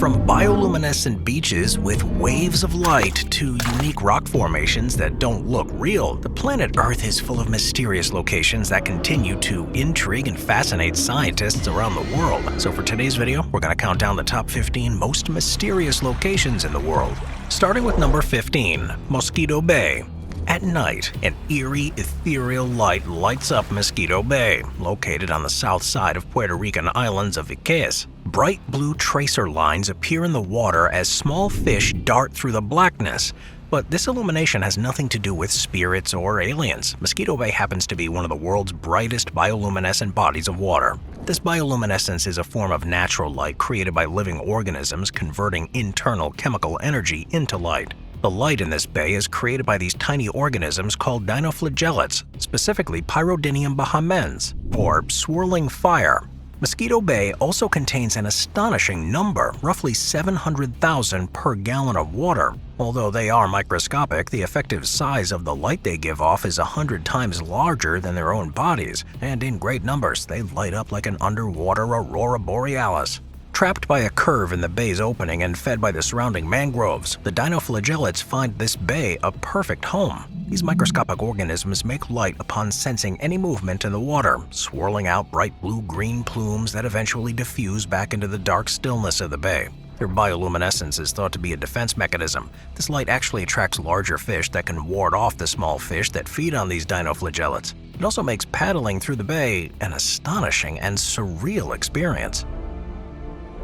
From bioluminescent beaches with waves of light to unique rock formations that don't look real, the planet Earth is full of mysterious locations that continue to intrigue and fascinate scientists around the world. So for today's video, we're going to count down the top 15 most mysterious locations in the world. Starting with number 15, Mosquito Bay. At night, an eerie, ethereal light lights up Mosquito Bay, located on the south side of Puerto Rican islands of Iquitos. Bright blue tracer lines appear in the water as small fish dart through the blackness. But this illumination has nothing to do with spirits or aliens. Mosquito Bay happens to be one of the world's brightest bioluminescent bodies of water. This bioluminescence is a form of natural light created by living organisms converting internal chemical energy into light. The light in this bay is created by these tiny organisms called dinoflagellates, specifically Pyrodinium bahamense, or swirling fire. Mosquito Bay also contains an astonishing number, roughly 700,000 per gallon of water. Although they are microscopic, the effective size of the light they give off is 100 times larger than their own bodies, and in great numbers, they light up like an underwater aurora borealis. Trapped by a curve in the bay's opening and fed by the surrounding mangroves, the dinoflagellates find this bay a perfect home. These microscopic organisms make light upon sensing any movement in the water, swirling out bright blue-green plumes that eventually diffuse back into the dark stillness of the bay. Their bioluminescence is thought to be a defense mechanism. This light actually attracts larger fish that can ward off the small fish that feed on these dinoflagellates. It also makes paddling through the bay an astonishing and surreal experience.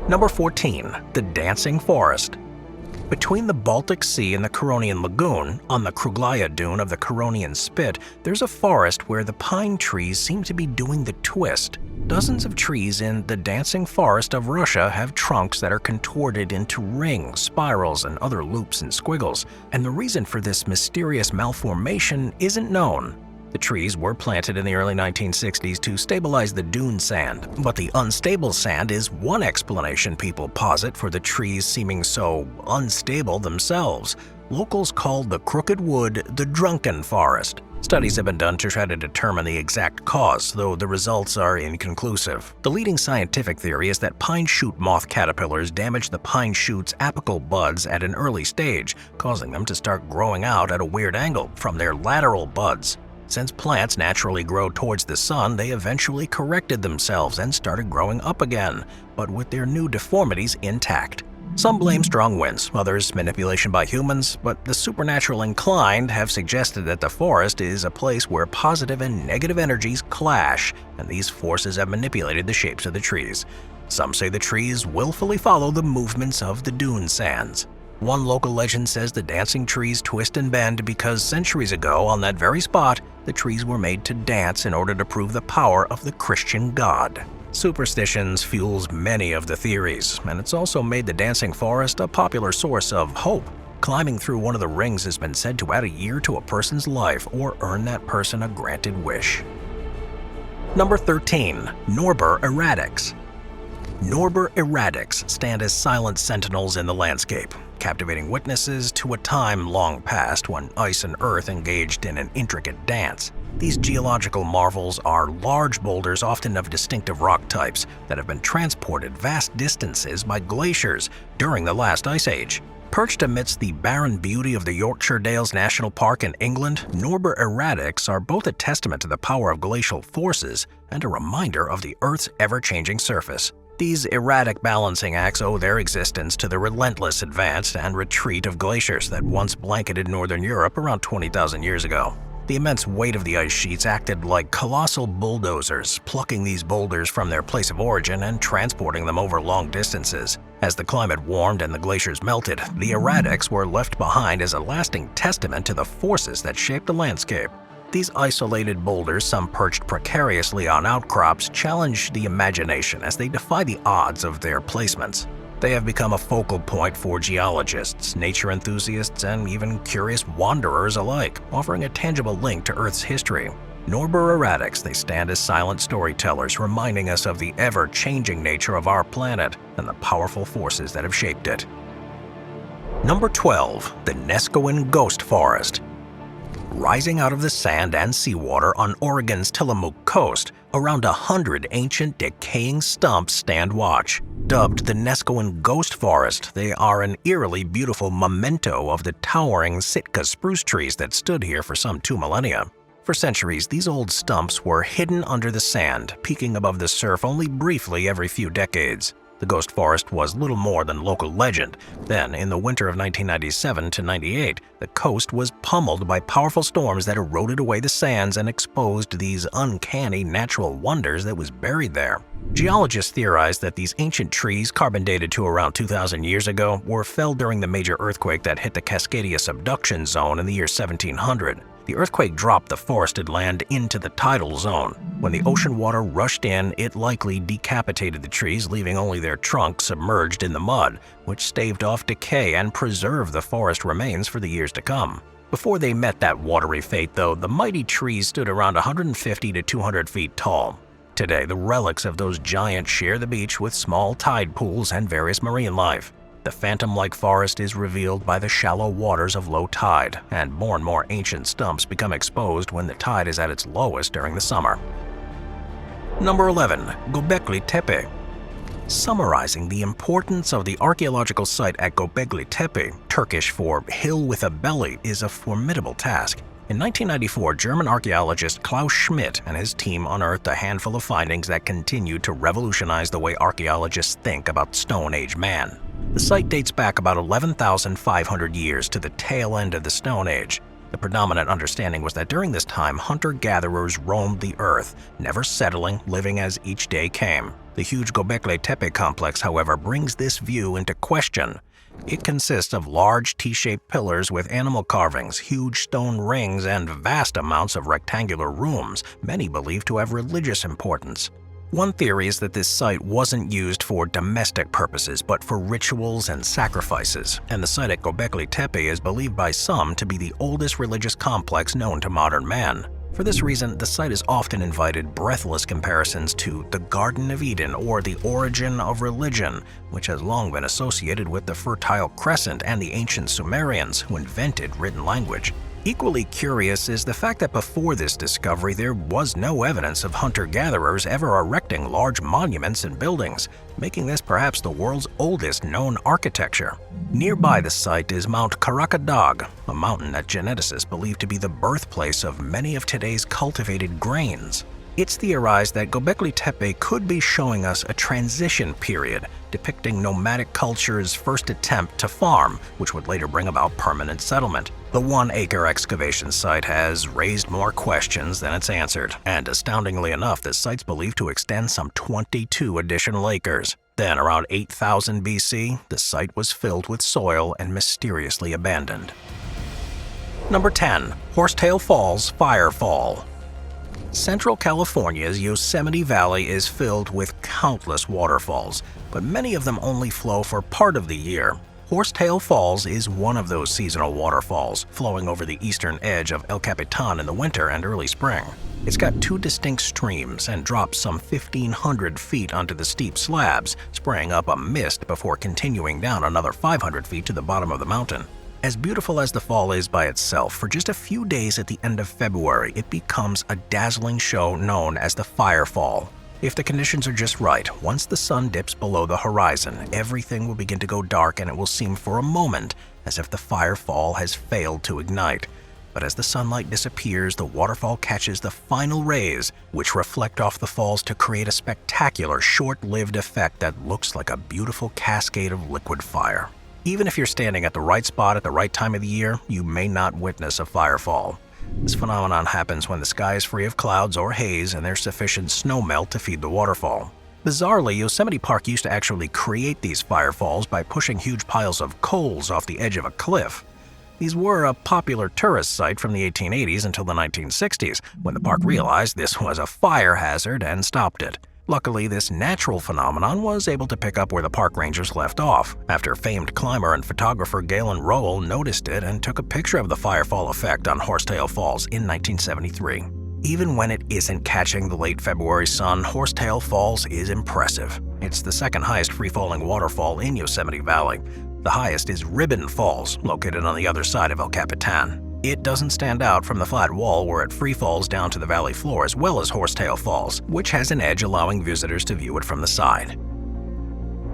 Number 14. The Dancing Forest. Between the Baltic Sea and the Curonian Lagoon, on the Kruglaya dune of the Curonian Spit, there's a forest where the pine trees seem to be doing the twist. Dozens of trees in the Dancing Forest of Russia have trunks that are contorted into rings, spirals, and other loops and squiggles, and the reason for this mysterious malformation isn't known. The trees were planted in the early 1960s to stabilize the dune sand, but the unstable sand is one explanation people posit for the trees seeming so unstable themselves. Locals call the crooked wood the drunken forest. Studies have been done to try to determine the exact cause, though the results are inconclusive. The leading scientific theory is that pine shoot moth caterpillars damage the pine shoot's apical buds at an early stage, causing them to start growing out at a weird angle from their lateral buds. Since plants naturally grow towards the sun, they eventually corrected themselves and started growing up again, but with their new deformities intact. Some blame strong winds, others manipulation by humans, but the supernatural inclined have suggested that the forest is a place where positive and negative energies clash, and these forces have manipulated the shapes of the trees. Some say the trees willfully follow the movements of the dune sands. One local legend says the dancing trees twist and bend because centuries ago, on that very spot, the trees were made to dance in order to prove the power of the Christian God. Superstitions fuels many of the theories, and it's also made the dancing forest a popular source of hope. Climbing through one of the rings has been said to add a year to a person's life or earn that person a granted wish. Number 13. Norbur erratics. Norbur erratics stand as silent sentinels in the landscape, captivating witnesses to a time long past when ice and earth engaged in an intricate dance. These geological marvels are large boulders, often of distinctive rock types, that have been transported vast distances by glaciers during the last ice age. Perched amidst the barren beauty of the Yorkshire Dales National Park in England, Norbur erratics are both a testament to the power of glacial forces and a reminder of the Earth's ever-changing surface. These erratic balancing acts owe their existence to the relentless advance and retreat of glaciers that once blanketed northern Europe around 20,000 years ago. The immense weight of the ice sheets acted like colossal bulldozers, plucking these boulders from their place of origin and transporting them over long distances. As the climate warmed and the glaciers melted, the erratics were left behind as a lasting testament to the forces that shaped the landscape. These isolated boulders, some perched precariously on outcrops, challenge the imagination as they defy the odds of their placements. They have become a focal point for geologists, nature enthusiasts, and even curious wanderers alike, offering a tangible link to Earth's history. Norbur erratics, they stand as silent storytellers, reminding us of the ever-changing nature of our planet and the powerful forces that have shaped it. Number 12. The Nescoin Ghost Forest. Rising out of the sand and seawater on Oregon's Tillamook coast, around 100 ancient decaying stumps stand watch. Dubbed the Nescoin Ghost Forest, they are an eerily beautiful memento of the towering Sitka spruce trees that stood here for some 2 millennia. For centuries, these old stumps were hidden under the sand, peeking above the surf only briefly every few decades. The Ghost Forest was little more than local legend. Then, in the winter of 1997 to 98, the coast was pummeled by powerful storms that eroded away the sands and exposed these uncanny natural wonders that was buried there. Geologists theorize that these ancient trees, carbon dated to around 2,000 years ago, were felled during the major earthquake that hit the Cascadia subduction zone in the year 1700. The earthquake dropped the forested land into the tidal zone. When the ocean water rushed in, it likely decapitated the trees, leaving only their trunks submerged in the mud, which staved off decay and preserved the forest remains for the years to come. Before they met that watery fate, though, the mighty trees stood around 150 to 200 feet tall. Today, the relics of those giants share the beach with small tide pools and various marine life. The phantom-like forest is revealed by the shallow waters of low tide, and more and more ancient stumps become exposed when the tide is at its lowest during the summer. Number 11. Gobekli Tepe. Summarizing the importance of the archaeological site at Gobekli Tepe, Turkish for hill with a belly, is a formidable task. In 1994, German archaeologist Klaus Schmidt and his team unearthed a handful of findings that continue to revolutionize the way archaeologists think about Stone Age man. The site dates back about 11,500 years to the tail end of the Stone Age. The predominant understanding was that during this time, hunter-gatherers roamed the earth, never settling, living as each day came. The huge Gobekli Tepe complex, however, brings this view into question. It consists of large T-shaped pillars with animal carvings, huge stone rings, and vast amounts of rectangular rooms, many believed to have religious importance. One theory is that this site wasn't used for domestic purposes, but for rituals and sacrifices, and the site at Gobekli Tepe is believed by some to be the oldest religious complex known to modern man. For this reason, the site has often invited breathless comparisons to the Garden of Eden or the origin of religion, which has long been associated with the Fertile Crescent and the ancient Sumerians who invented written language. Equally curious is the fact that before this discovery, there was no evidence of hunter-gatherers ever erecting large monuments and buildings, making this perhaps the world's oldest known architecture. Nearby the site is Mount Karakadag, a mountain that geneticists believe to be the birthplace of many of today's cultivated grains. It's theorized that Gobekli Tepe could be showing us a transition period, depicting nomadic culture's first attempt to farm, which would later bring about permanent settlement. The 1-acre excavation site has raised more questions than it's answered, and astoundingly enough, the site's believed to extend some 22 additional acres. Then, around 8000 BC, the site was filled with soil and mysteriously abandoned. Number 10. Horsetail Falls Fire Fall. Central California's Yosemite Valley is filled with countless waterfalls, but many of them only flow for part of the year. Horsetail Falls is one of those seasonal waterfalls, flowing over the eastern edge of El Capitan in the winter and early spring. It's got 2 distinct streams and drops some 1,500 feet onto the steep slabs, spraying up a mist before continuing down another 500 feet to the bottom of the mountain. As beautiful as the fall is by itself, for just a few days at the end of February, it becomes a dazzling show known as the Fire Fall. If the conditions are just right, once the sun dips below the horizon, everything will begin to go dark and it will seem for a moment as if the fire fall has failed to ignite. But as the sunlight disappears, the waterfall catches the final rays, which reflect off the falls to create a spectacular, short-lived effect that looks like a beautiful cascade of liquid fire. Even if you're standing at the right spot at the right time of the year, you may not witness a firefall. This phenomenon happens when the sky is free of clouds or haze and there's sufficient snowmelt to feed the waterfall. Bizarrely, Yosemite Park used to actually create these firefalls by pushing huge piles of coals off the edge of a cliff. These were a popular tourist site from the 1880s until the 1960s, when the park realized this was a fire hazard and stopped it. Luckily, this natural phenomenon was able to pick up where the park rangers left off, after famed climber and photographer Galen Rowell noticed it and took a picture of the firefall effect on Horsetail Falls in 1973. Even when it isn't catching the late February sun, Horsetail Falls is impressive. It's the second highest free-falling waterfall in Yosemite Valley. The highest is Ribbon Falls, located on the other side of El Capitan. It doesn't stand out from the flat wall where it free falls down to the valley floor, as well as Horsetail Falls, which has an edge allowing visitors to view it from the side.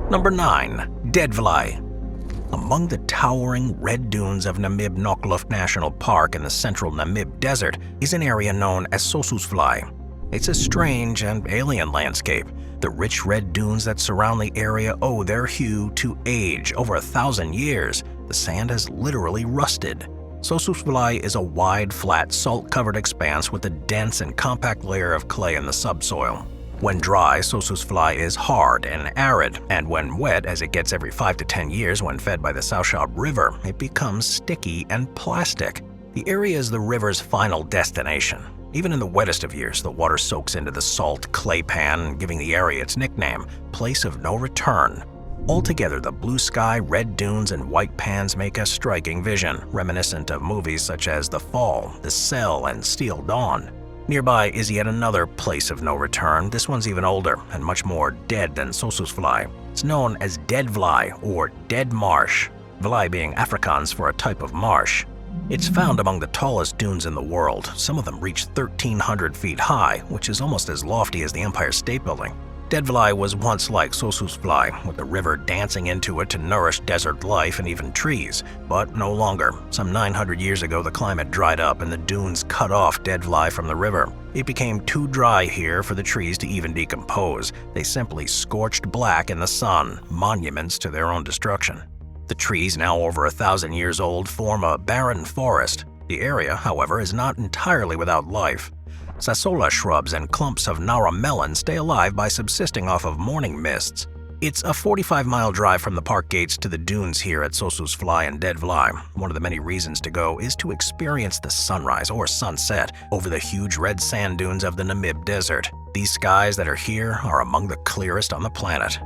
Number 9. Defying. Among the towering red dunes of Namib Naukluft National Park in the central Namib Desert is an area known as Sossusvlei. It's a strange and alien landscape. The rich red dunes that surround the area owe their hue to age. Over 1,000 years, the sand has literally rusted. Sossusvlei is a wide, flat, salt-covered expanse with a dense and compact layer of clay in the subsoil. When dry, Sossusvlei is hard and arid, and when wet, as it gets every 5 to 10 years when fed by the Saushab River, it becomes sticky and plastic. The area is the river's final destination. Even in the wettest of years, the water soaks into the salt clay pan, giving the area its nickname, Place of No Return. Altogether, the blue sky, red dunes, and white pans make a striking vision, reminiscent of movies such as The Fall, The Cell, and Steel Dawn. Nearby is yet another place of no return. This one's even older and much more dead than Sossusvlei. It's known as Deadvlei or Dead Marsh, Vlei being Afrikaans for a type of marsh. It's found among the tallest dunes in the world. Some of them reach 1,300 feet high, which is almost as lofty as the Empire State Building. Deadvlei was once like Sossusvlei, with the river dancing into it to nourish desert life and even trees, but no longer. Some 900 years ago, the climate dried up and the dunes cut off Deadvlei from the river. It became too dry here for the trees to even decompose. They simply scorched black in the sun, monuments to their own destruction. The trees, now over 1,000 years old, form a barren forest. The area, however, is not entirely without life. Sassola shrubs and clumps of Nara melon stay alive by subsisting off of morning mists. It's a 45-mile drive from the park gates to the dunes here at Sossusvlei and Deadvlei. One of the many reasons to go is to experience the sunrise or sunset over the huge red sand dunes of the Namib Desert. These skies that are here are among the clearest on the planet.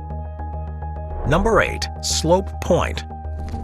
Number 8. Slope Point.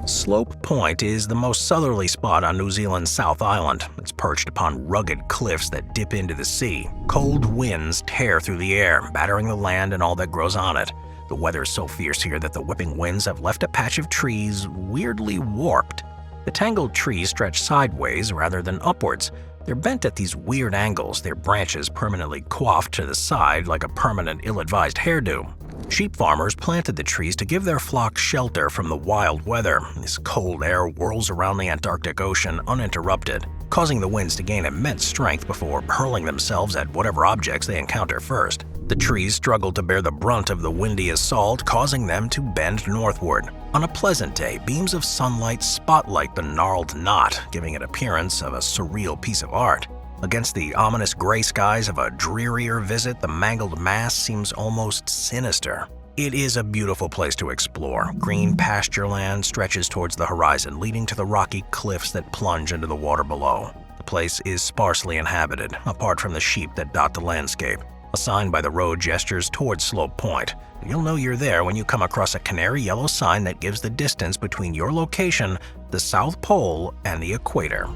Slope Point is the most southerly spot on New Zealand's South Island. It's perched upon rugged cliffs that dip into the sea. Cold winds tear through the air, battering the land and all that grows on it. The weather is so fierce here that the whipping winds have left a patch of trees weirdly warped. The tangled trees stretch sideways rather than upwards. They're bent at these weird angles, their branches permanently coiffed to the side like a permanent ill-advised hairdo. Sheep farmers planted the trees to give their flocks shelter from the wild weather. This cold air whirls around the Antarctic Ocean uninterrupted, causing the winds to gain immense strength before hurling themselves at whatever objects they encounter first. The trees struggle to bear the brunt of the windy assault, causing them to bend northward. On a pleasant day, beams of sunlight spotlight the gnarled knot, giving it appearance of a surreal piece of art. Against the ominous gray skies of a drearier visit, the mangled mass seems almost sinister. It is a beautiful place to explore. Green pasture land stretches towards the horizon, leading to the rocky cliffs that plunge into the water below. The place is sparsely inhabited, apart from the sheep that dot the landscape. A sign by the road gestures towards Slope Point. You'll know you're there when you come across a canary yellow sign that gives the distance between your location, the South Pole, and the equator.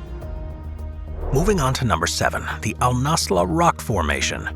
Moving on to number 7, the AlNasla Rock Formation.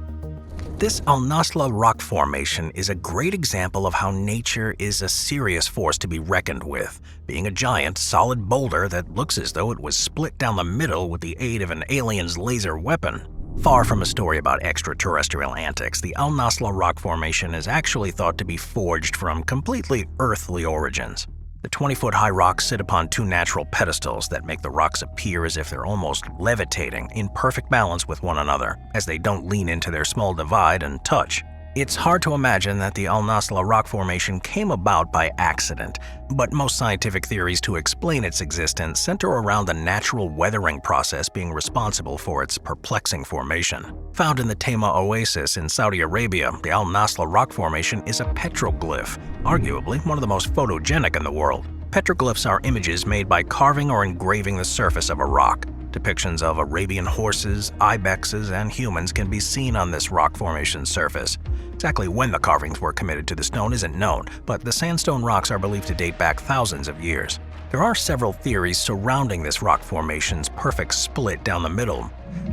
This AlNasla Rock Formation is a great example of how nature is a serious force to be reckoned with, being a giant, solid boulder that looks as though it was split down the middle with the aid of an alien's laser weapon. Far from a story about extraterrestrial antics, the AlNasla Rock Formation is actually thought to be forged from completely earthly origins. The 20-foot-high rocks sit upon 2 natural pedestals that make the rocks appear as if they're almost levitating, in perfect balance with one another, as they don't lean into their small divide and touch. It's hard to imagine that the AlNasla Rock Formation came about by accident, but most scientific theories to explain its existence center around the natural weathering process being responsible for its perplexing formation. Found in the Tema Oasis in Saudi Arabia, the AlNasla Rock Formation is a petroglyph, arguably one of the most photogenic in the world. Petroglyphs are images made by carving or engraving the surface of a rock. Depictions of Arabian horses, ibexes, and humans can be seen on this rock formation surface. Exactly when the carvings were committed to the stone isn't known, but the sandstone rocks are believed to date back thousands of years. There are several theories surrounding this rock formation's perfect split down the middle.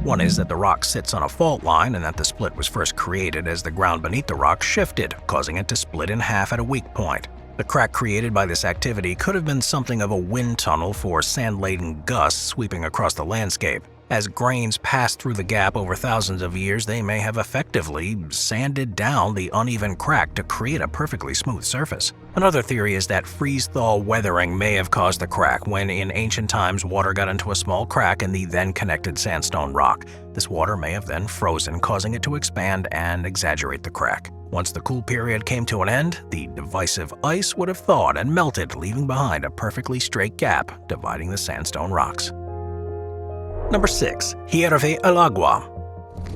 One is that the rock sits on a fault line and that the split was first created as the ground beneath the rock shifted, causing it to split in half at a weak point. The crack created by this activity could have been something of a wind tunnel for sand-laden gusts sweeping across the landscape. As grains passed through the gap over thousands of years, they may have effectively sanded down the uneven crack to create a perfectly smooth surface. Another theory is that freeze-thaw weathering may have caused the crack when in ancient times water got into a small crack in the then-connected sandstone rock. This water may have then frozen, causing it to expand and exaggerate the crack. Once the cool period came to an end, the divisive ice would have thawed and melted, leaving behind a perfectly straight gap dividing the sandstone rocks. Number 6. Hierve el agua.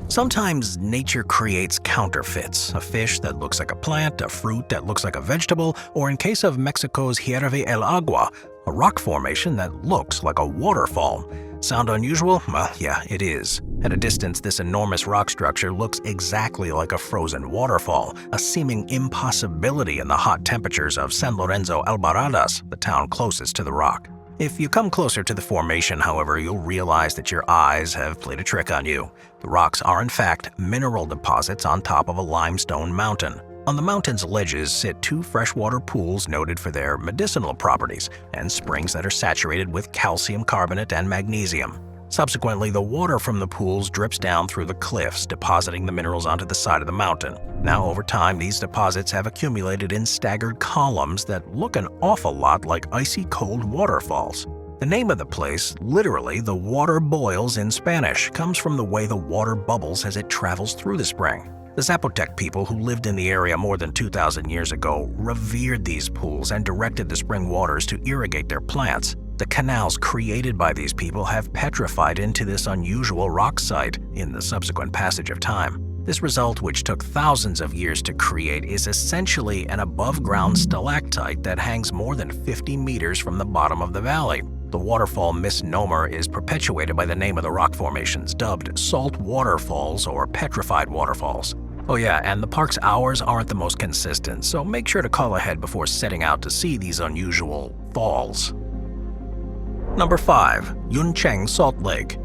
Sometimes nature creates counterfeits, a fish that looks like a plant, a fruit that looks like a vegetable, or in case of Mexico's Hierve el agua, a rock formation that looks like a waterfall. Sound unusual? Well, yeah, it is. At a distance, this enormous rock structure looks exactly like a frozen waterfall, a seeming impossibility in the hot temperatures of San Lorenzo Albarradas, the town closest to the rock. If you come closer to the formation, however, you'll realize that your eyes have played a trick on you. The rocks are in fact mineral deposits on top of a limestone mountain. On the mountain's ledges sit 2 freshwater pools noted for their medicinal properties, and springs that are saturated with calcium carbonate and magnesium. Subsequently, the water from the pools drips down through the cliffs, depositing the minerals onto the side of the mountain. Now, over time, these deposits have accumulated in staggered columns that look an awful lot like icy cold waterfalls. The name of the place, literally "the water boils" in Spanish, comes from the way the water bubbles as it travels through the spring. The Zapotec people who lived in the area more than 2,000 years ago revered these pools and directed the spring waters to irrigate their plants. The canals created by these people have petrified into this unusual rock site in the subsequent passage of time. This result, which took thousands of years to create, is essentially an above-ground stalactite that hangs more than 50 meters from the bottom of the valley. The waterfall misnomer is perpetuated by the name of the rock formations, dubbed salt waterfalls or petrified waterfalls. Oh yeah, and the park's hours aren't the most consistent, so make sure to call ahead before setting out to see these unusual falls. Number 5. Yuncheng Salt Lake.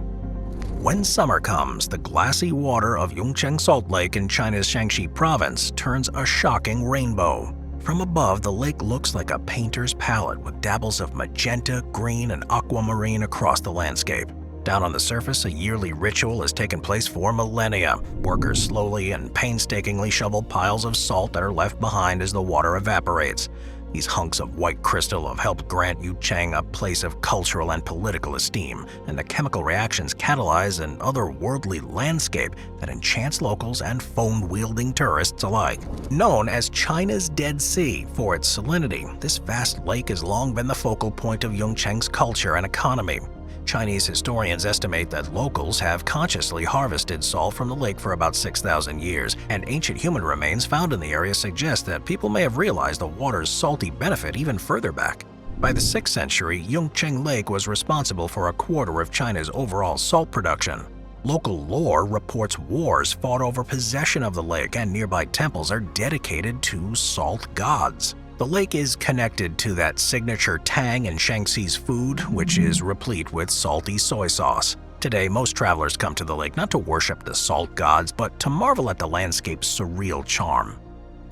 When summer comes, the glassy water of Yuncheng Salt Lake in China's Shaanxi province turns a shocking rainbow. From above, the lake looks like a painter's palette with dabbles of magenta, green, and aquamarine across the landscape. Down on the surface, a yearly ritual has taken place for millennia. Workers slowly and painstakingly shovel piles of salt that are left behind as the water evaporates. These hunks of white crystal have helped grant Yuncheng a place of cultural and political esteem, and the chemical reactions catalyze an otherworldly landscape that enchants locals and phone-wielding tourists alike. Known as China's Dead Sea for its salinity, this vast lake has long been the focal point of Yuncheng's culture and economy. Chinese historians estimate that locals have consciously harvested salt from the lake for about 6,000 years, and ancient human remains found in the area suggest that people may have realized the water's salty benefit even further back. By the 6th century, Yuncheng Lake was responsible for a quarter of China's overall salt production. Local lore reports wars fought over possession of the lake, and nearby temples are dedicated to salt gods. The lake is connected to that signature tang in Shaanxi's food, which is replete with salty soy sauce. Today, most travelers come to the lake not to worship the salt gods, but to marvel at the landscape's surreal charm.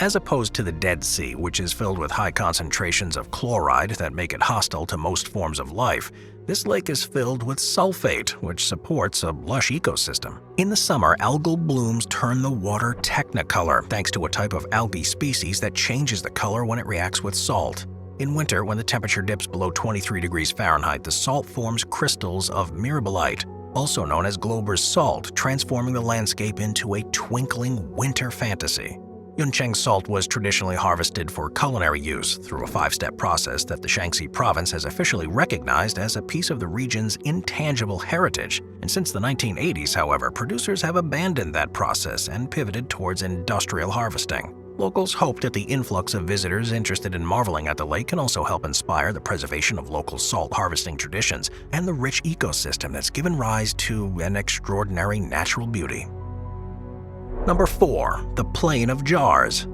As opposed to the Dead Sea, which is filled with high concentrations of chloride that make it hostile to most forms of life, this lake is filled with sulfate, which supports a lush ecosystem. In the summer, algal blooms turn the water technicolor, thanks to a type of algae species that changes the color when it reacts with salt. In winter, when the temperature dips below 23 degrees Fahrenheit, the salt forms crystals of mirabilite, also known as Glober's salt, transforming the landscape into a twinkling winter fantasy. Yuncheng salt was traditionally harvested for culinary use through a 5-step process that the Shaanxi province has officially recognized as a piece of the region's intangible heritage. And since the 1980s, however, producers have abandoned that process and pivoted towards industrial harvesting. Locals hope that the influx of visitors interested in marveling at the lake can also help inspire the preservation of local salt harvesting traditions and the rich ecosystem that's given rise to an extraordinary natural beauty. Number 4. The Plain of Jars.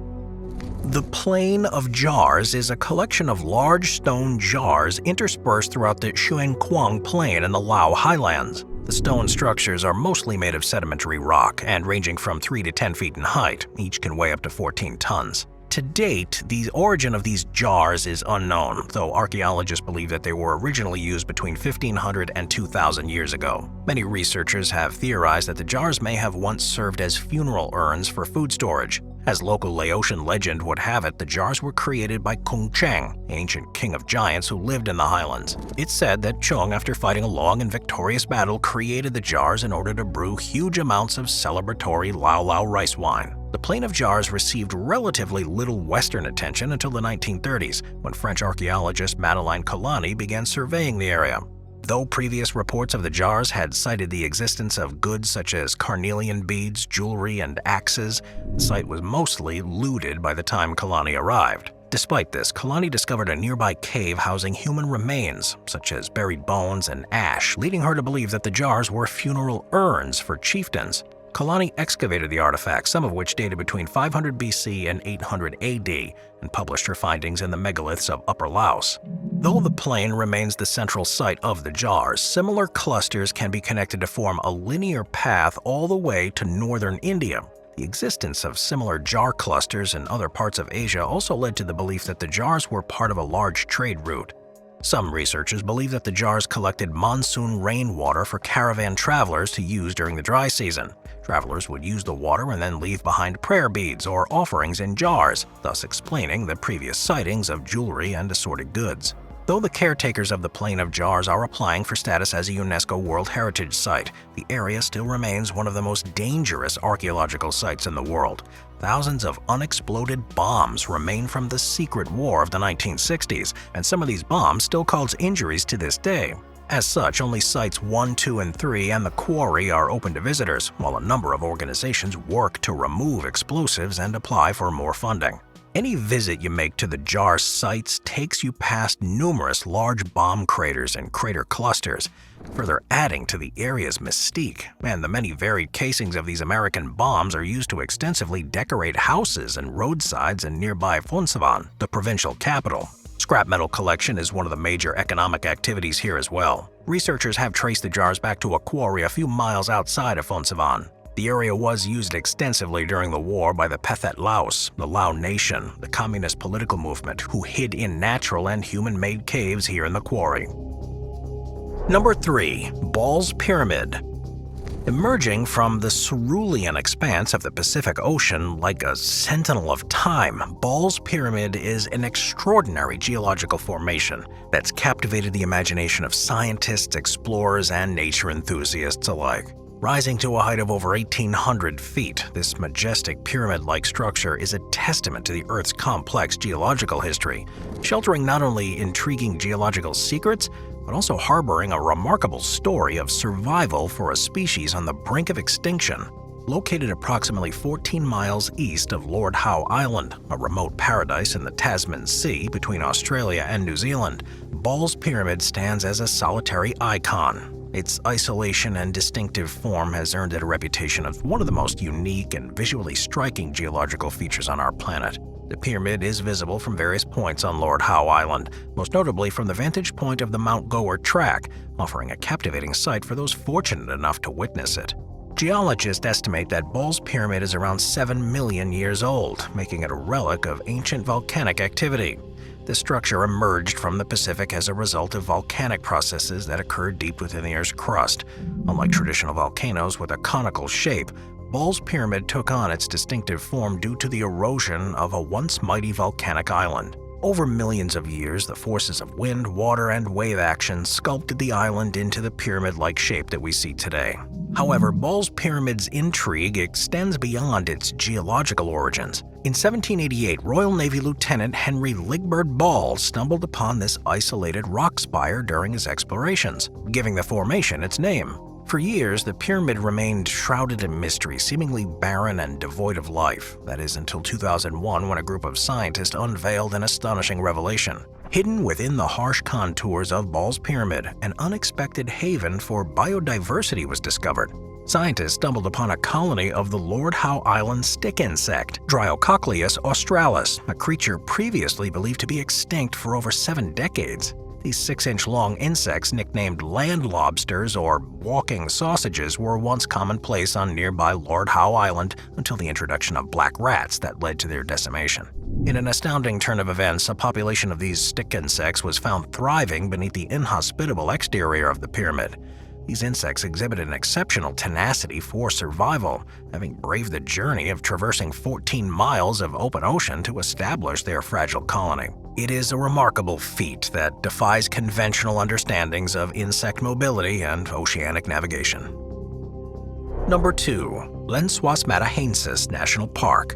The Plain of Jars is a collection of large stone jars interspersed throughout the Xuankuang Plain in the Lao Highlands. The stone structures are mostly made of sedimentary rock and ranging from 3 to 10 feet in height. Each can weigh up to 14 tons. To date, the origin of these jars is unknown, though archaeologists believe that they were originally used between 1500 and 2000 years ago. Many researchers have theorized that the jars may have once served as funeral urns for food storage. As local Laotian legend would have it, the jars were created by Kung Cheng, ancient king of giants who lived in the highlands. It's said that Chung, after fighting a long and victorious battle, created the jars in order to brew huge amounts of celebratory Lao Lao rice wine. The plain of jars received relatively little Western attention until the 1930s, when French archaeologist Madeleine Colani began surveying the area. Though previous reports of the jars had cited the existence of goods such as carnelian beads, jewelry, and axes, the site was mostly looted by the time Kalani arrived. Despite this, Kalani discovered a nearby cave housing human remains, such as buried bones and ash, leading her to believe that the jars were funeral urns for chieftains. Kalani excavated the artifacts, some of which dated between 500 BC and 800 AD, and published her findings in the megaliths of Upper Laos. Though the plain remains the central site of the jars, similar clusters can be connected to form a linear path all the way to northern India. The existence of similar jar clusters in other parts of Asia also led to the belief that the jars were part of a large trade route. Some researchers believe that the jars collected monsoon rainwater for caravan travelers to use during the dry season. Travelers would use the water and then leave behind prayer beads or offerings in jars, thus explaining the previous sightings of jewelry and assorted goods. Though the caretakers of the Plain of Jars are applying for status as a UNESCO World Heritage Site, the area still remains one of the most dangerous archaeological sites in the world. Thousands of unexploded bombs remain from the secret war of the 1960s, and some of these bombs still cause injuries to this day. As such, only Sites 1, 2, and 3 and the quarry are open to visitors, while a number of organizations work to remove explosives and apply for more funding. Any visit you make to the jar sites takes you past numerous large bomb craters and crater clusters, further adding to the area's mystique, and the many varied casings of these American bombs are used to extensively decorate houses and roadsides in nearby Phonsavan, the provincial capital. Scrap metal collection is one of the major economic activities here as well. Researchers have traced the jars back to a quarry a few miles outside of Phonsavan. The area was used extensively during the war by the Pathet Laos, the Lao Nation, the communist political movement, who hid in natural and human-made caves here in the quarry. Number 3. Ball's Pyramid. Emerging from the cerulean expanse of the Pacific Ocean like a sentinel of time, Ball's Pyramid is an extraordinary geological formation that's captivated the imagination of scientists, explorers, and nature enthusiasts alike. Rising to a height of over 1,800 feet, this majestic pyramid-like structure is a testament to the Earth's complex geological history, sheltering not only intriguing geological secrets, but also harboring a remarkable story of survival for a species on the brink of extinction. Located approximately 14 miles east of Lord Howe Island, a remote paradise in the Tasman Sea between Australia and New Zealand, Ball's Pyramid stands as a solitary icon. Its isolation and distinctive form has earned it a reputation as one of the most unique and visually striking geological features on our planet. The pyramid is visible from various points on Lord Howe Island, most notably from the vantage point of the Mount Gower Track, offering a captivating sight for those fortunate enough to witness it. Geologists estimate that Ball's Pyramid is around 7 million years old, making it a relic of ancient volcanic activity. The structure emerged from the Pacific as a result of volcanic processes that occurred deep within the Earth's crust. Unlike traditional volcanoes with a conical shape, Ball's Pyramid took on its distinctive form due to the erosion of a once mighty volcanic island. Over millions of years, the forces of wind, water, and wave action sculpted the island into the pyramid-like shape that we see today. However, Ball's Pyramid's intrigue extends beyond its geological origins. In 1788, Royal Navy Lieutenant Henry Ligbird Ball stumbled upon this isolated rock spire during his explorations, giving the formation its name. For years, the pyramid remained shrouded in mystery, seemingly barren and devoid of life. That is, until 2001, when a group of scientists unveiled an astonishing revelation. Hidden within the harsh contours of Ball's Pyramid, an unexpected haven for biodiversity was discovered. Scientists stumbled upon a colony of the Lord Howe Island stick insect, Dryocochleus australis, a creature previously believed to be extinct for over 7 decades. These 6-inch-long insects, nicknamed land lobsters or walking sausages, were once commonplace on nearby Lord Howe Island until the introduction of black rats that led to their decimation. In an astounding turn of events, a population of these stick insects was found thriving beneath the inhospitable exterior of the pyramid. These insects exhibited an exceptional tenacity for survival, having braved the journey of traversing 14 miles of open ocean to establish their fragile colony. It is a remarkable feat that defies conventional understandings of insect mobility and oceanic navigation. Number 2. Lençóis Maranhenses National Park.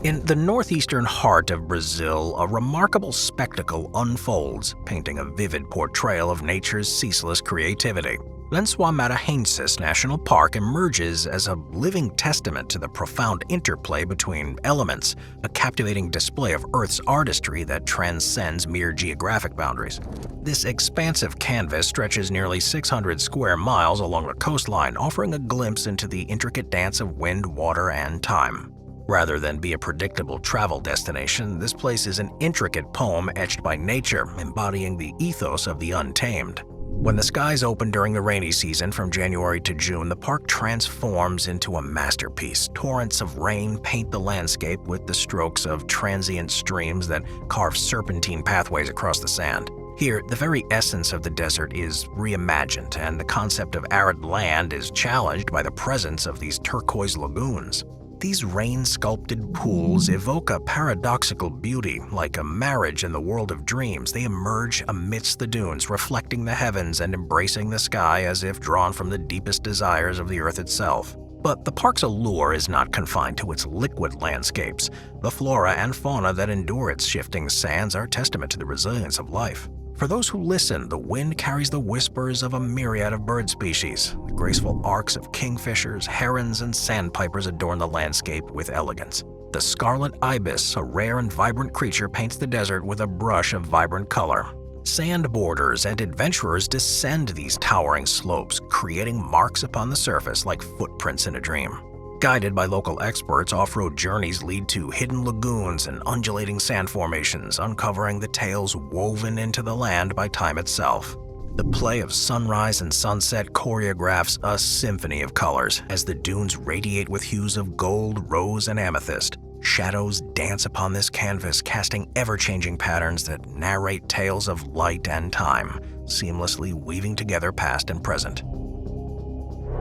In the northeastern heart of Brazil, a remarkable spectacle unfolds, painting a vivid portrayal of nature's ceaseless creativity. Lençóis Maranhenses National Park emerges as a living testament to the profound interplay between elements, a captivating display of Earth's artistry that transcends mere geographic boundaries. This expansive canvas stretches nearly 600 square miles along the coastline, offering a glimpse into the intricate dance of wind, water, and time. Rather than be a predictable travel destination, this place is an intricate poem etched by nature, embodying the ethos of the untamed. When the skies open during the rainy season from January to June, the park transforms into a masterpiece. Torrents of rain paint the landscape with the strokes of transient streams that carve serpentine pathways across the sand. Here, the very essence of the desert is reimagined, and the concept of arid land is challenged by the presence of these turquoise lagoons. These rain-sculpted pools evoke a paradoxical beauty, like a marriage in the world of dreams. They emerge amidst the dunes, reflecting the heavens and embracing the sky as if drawn from the deepest desires of the earth itself. But the park's allure is not confined to its liquid landscapes. The flora and fauna that endure its shifting sands are testament to the resilience of life. For those who listen, the wind carries the whispers of a myriad of bird species. The graceful arcs of kingfishers, herons, and sandpipers adorn the landscape with elegance. The scarlet ibis, a rare and vibrant creature, paints the desert with a brush of vibrant color. Sandboarders and adventurers descend these towering slopes, creating marks upon the surface like footprints in a dream. Guided by local experts, off-road journeys lead to hidden lagoons and undulating sand formations, uncovering the tales woven into the land by time itself. The play of sunrise and sunset choreographs a symphony of colors as the dunes radiate with hues of gold, rose, and amethyst. Shadows dance upon this canvas, casting ever-changing patterns that narrate tales of light and time, seamlessly weaving together past and present.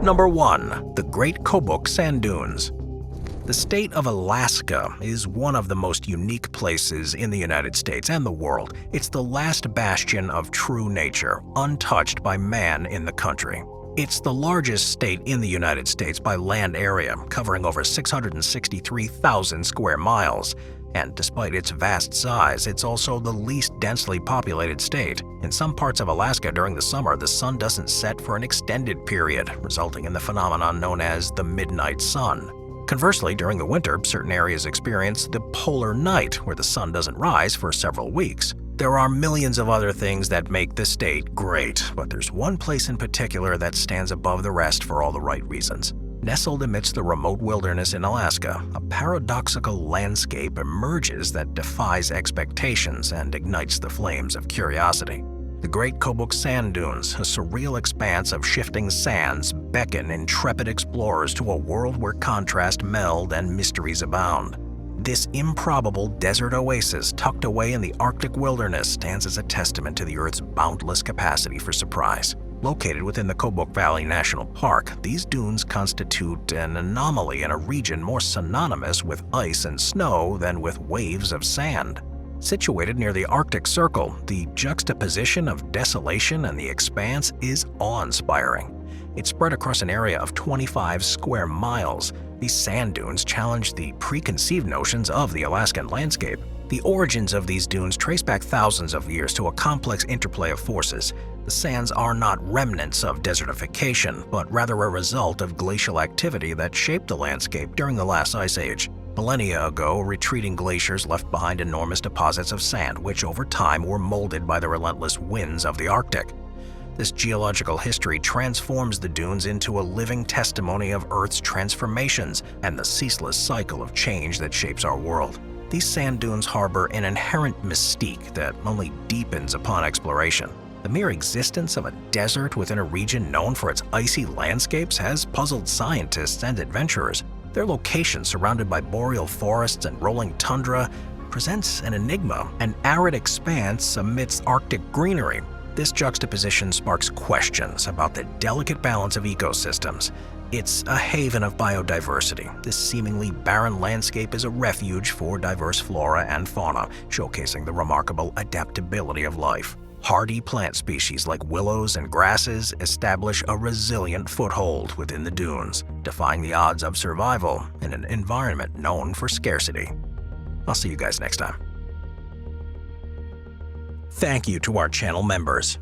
Number 1. The Great Kobuk Sand Dunes. The state of Alaska is one of the most unique places in the United States and the world. It's the last bastion of true nature, untouched by man in the country. It's the largest state in the United States by land area, covering over 663,000 square miles. And despite its vast size, it's also the least densely populated state. In some parts of Alaska during the summer, the sun doesn't set for an extended period, resulting in the phenomenon known as the midnight sun. Conversely, during the winter, certain areas experience the polar night, where the sun doesn't rise for several weeks. There are millions of other things that make the state great, but there's one place in particular that stands above the rest for all the right reasons. Nestled amidst the remote wilderness in Alaska, a paradoxical landscape emerges that defies expectations and ignites the flames of curiosity. The Great Kobuk Sand Dunes, a surreal expanse of shifting sands, beckon intrepid explorers to a world where contrast meld and mysteries abound. This improbable desert oasis tucked away in the Arctic wilderness stands as a testament to the Earth's boundless capacity for surprise. Located within the Kobuk Valley National Park, these dunes constitute an anomaly in a region more synonymous with ice and snow than with waves of sand. Situated near the Arctic Circle, the juxtaposition of desolation and the expanse is awe-inspiring. It's spread across an area of 25 square miles. These sand dunes challenge the preconceived notions of the Alaskan landscape. The origins of these dunes trace back thousands of years to a complex interplay of forces. The sands are not remnants of desertification, but rather a result of glacial activity that shaped the landscape during the last ice age. Millennia ago, retreating glaciers left behind enormous deposits of sand, which over time were molded by the relentless winds of the Arctic. This geological history transforms the dunes into a living testimony of Earth's transformations and the ceaseless cycle of change that shapes our world. These sand dunes harbor an inherent mystique that only deepens upon exploration. The mere existence of a desert within a region known for its icy landscapes has puzzled scientists and adventurers. Their location, surrounded by boreal forests and rolling tundra, presents an enigma, an arid expanse amidst Arctic greenery. This juxtaposition sparks questions about the delicate balance of ecosystems. It's a haven of biodiversity. This seemingly barren landscape is a refuge for diverse flora and fauna, showcasing the remarkable adaptability of life. Hardy plant species like willows and grasses establish a resilient foothold within the dunes, defying the odds of survival in an environment known for scarcity. I'll see you guys next time. Thank you to our channel members.